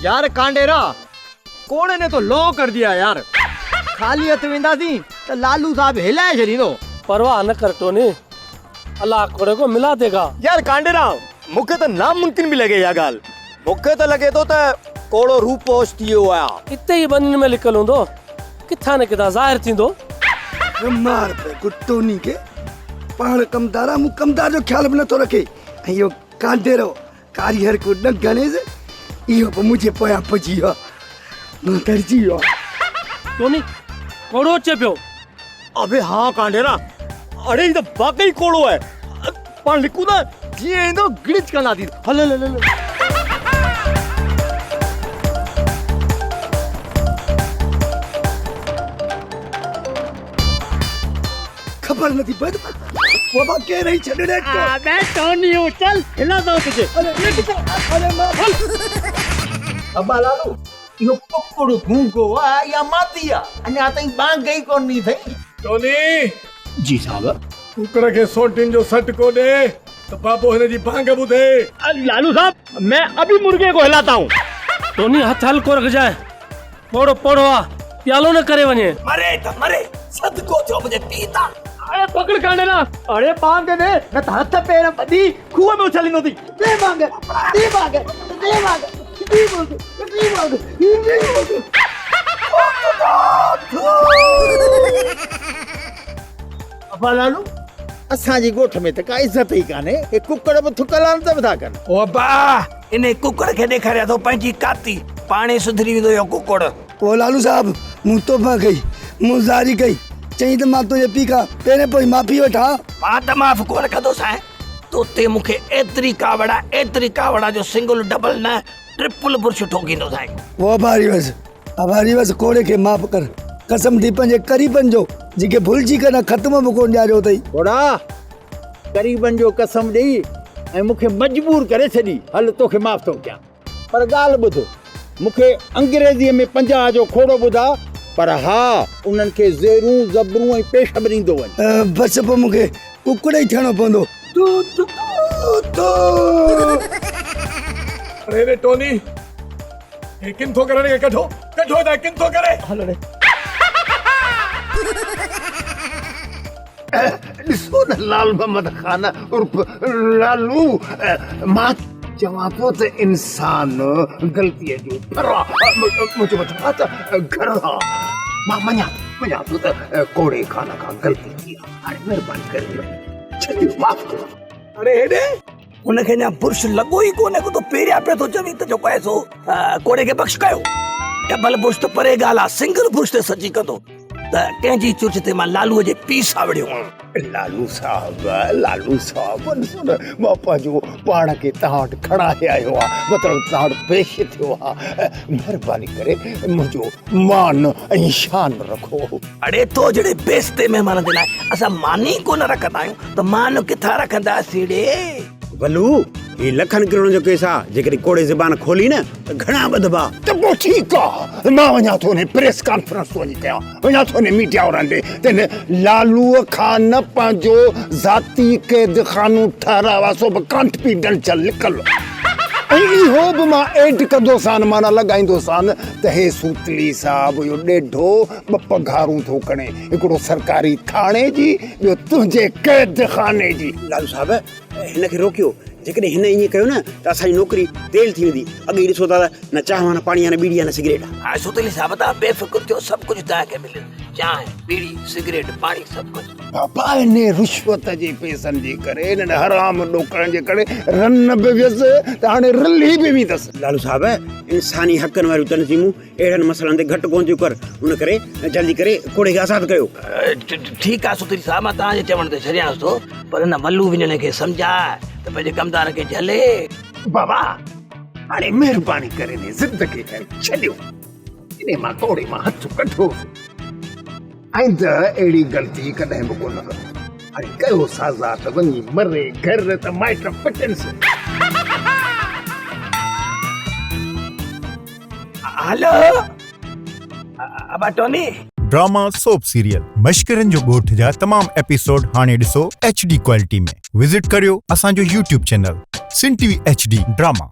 यार कांडेरा कोड़े ने तो लो कर दिया यार। खाली हथ वेंदासीं तो लालू साहब हिलाए छॾींदो। परवाह न कर टोनी, अल्लाह कोड़े को मिला देगा। यार कांडेरा मूंखे तो नामुमकिन भी लगे या गाल। मूंखे तो लगे तो कोड़ो रूपोश थी वियो आहे। इते ही बनिन में लिखल हूंदो, किथां न किथां ज़ाहिर थींदो। मार पे टोनी के पाण कमदारा मु कमदार जो ख्याल भी नथो रखे। यो कांडेरो कारीगर को न गणे से इहो पे मुझे पया पची वियो, मां तरजी वियो। टोनी कोड़ो अचे पियो। अबे हाँ कांडेरा, अरे ये तो वाकई कोड़ो है। पाण लिखूं था जीअं ईंदो गिड़िच कंदासीं। हल हल हल खबर नथी पए बाबा के रही छड़े को। मैं टोनी हूं, चल हिला दो तुझे। अरे मां अब्बा लालू यो कुकुड़ गूंगो आ या माती आ अञा ताईं बांग गई कोन थी थई। टोनी जी साहब। कुकर के सोटिन जो सट को दे तो बाबो हिन जी भांग ॿुधे। लालू साहब मैं अभी मुर्गे को हिलाता हूँ। टोनी हथ हल्को रख जाए, कोड़ो पड़ो आ, प्यालो न करे वने। मरे तो मरे, सदको जो मुझे पीता। अरे पकड़ कांडेरा, अरे बांग दे न त हथ पैर बदी खूह में उछलींदो थी। दे मांग दे मांग दे मांग दे मांग दे मांग दे मांग। अब्बा लालू असांजी गोठ में त का इज्जत ही काने। हे कुकड़ बि थुकलान त था कन। ओ अब्बा इने कुकड़ के ॾेखारिया तो पंहिंजी काती पाणे सुधरी वेंदो यो कुकड़। ओ लालू साहब मु तोबा कई, मु जारी कई, चई त मां तुझे पी का पहिरे पोइ माफ़ी वठा। मां त माफ़ कोन कंदो साईं। तोते मूंखे एतिरी कावड़ा जो सिंगल डबल न ट्रिपल बुर्श ठोकींदो साईं। वो आभारी बस कोड़े के माफ़ कर। कसम थी पंहिंजे करीबन जो जेके भुलिजी कर ख़त्म बि कोन ॾियारियो अथई। थोड़ा करीबन जो कसम ॾेई ऐं मूंखे मजबूर करे छॾी। हल तोखे माफ़ थो कयां, पर ॻाल्हि ॿुध, मूंखे अंग्रेज़ीअ में 50 जो खोड़ो ॿुधा, पर हा उन्हनि खे ज़ेरूं ज़बरूं ऐं पेश बि ॾींदो वञ। बस पोइ मूंखे कुकड़ ई थियणो पवंदो। अरे रे टोनी ये किन थो करने के कठो कठो दा किन थो करे। हल रे ॾिसो न लाल मोहम्मद खान उर्फ लालू, मां चवां थो त इंसान ग़लतीअ जो मुंहिंजो मथां त घर मां मञा थो त कोड़े खान खां ग़लती थी आहे। हाणे महिरबानी करे छॾियो, माफ़ कयो। अरे हेॾे उनखे अञा बुर्श लॻो ई कोन्हे को तो पहिरियां पियो थो चवी त जेको आहे सो कोड़े खे बख़्श कयो। डबल बुर्श त परे ॻाल्हि आहे, सिंगल बुर्श ते सची कंदो त कंहिंजी चुर्च ते मां लालूअ जे पीउ सावड़ियो आहियां। लालू साहब मां पंहिंजो पाण खे तव्हां वटि खणाए आयो आहे, मतिलबु तव्हां वटि पेश थियो आहे। महिरबानी करे मुंहिंजो मान ऐं शान रखो। अड़े तो जड़े बेस्ते महिमान जे लाइ असां मान ई कोन रखंदा आहियूं त मान किथां रखंदासीं रे। बलू ये लखन किरण जो केस आहे, जेकॾहिं कोड़े ज़बान खोली न त घणा ॿधबा। त पोइ ठीकु आहे, मां वञा थो ने प्रेस कॉन्फ्रेंस थो वञी कयां, वञा थो ने मीडिया वारनि ॾे त लालूअ खां न पंहिंजो ज़ाती क़ैद खानो ठहिरायो सो बि कॉन्फिडेंशियल लिखल। ऐं इहो बि मां एड कंदोसान, माना लॻाईंदोसान त हे सूतली साहब इहो ॾेढो 2 पघारूं थो खणे, हिकिड़ो सरकारी थाणे जी, ॿियो तुंहिंजे क़ैद खाने जी। लालू साहब हिनखे रोकियो, जेकॾहिं हिन ईअं कयो न त असांजी नौकरी तेल थी वेंदी। अॻे ॾिसो था त न चांहि न पाणी न बीड़ी न सिगरेट। हाणे सुतली साहब तव्हां बेफ़िक्र थियो, सभु कुझु तव्हांखे मिले, चांहि बीड़ी सिगरेट पाणी सभु कुझु। बाबा इन रिश्वत जे पैसनि जे करे, इन हराम ॾोकड़नि जे करे रन बि वियसि त हाणे रली बि वेंदसि। लालू साहब इंसानी हक़नि वारियूं तनज़ीमूं अहिड़नि मसइलनि ते घटि कोन थियूं कर, उन करे जल्दी करे कोड़े खे आज़ादु कयो। ठीकु आहे सुतली साहब, मां तव्हांजे चवण ते छॾियांसि थो, पर हिन मल्लू विञण खे सम्झाए त पंहिंजे कमदार खे झले। बाबा हाणे महिरबानी करे ने ज़िंदगी खे छॾियो, इन मां कोड़े मां हथ कढो, आइंदा अहिड़ी ग़लती कॾहिं बि कोन करो। हाणे कयो साज़ा त वञी मरे घर त माइट पिटनि। हेलो अबा टोनी। ड्रामा सोप सीरियल मश्करन जो गोठ जा तमाम एपिसोड हाणे ॾिसो HD क्वालिटी में। विजिट करियो असांजो YouTube चैनल सिन TV HD ड्रामा।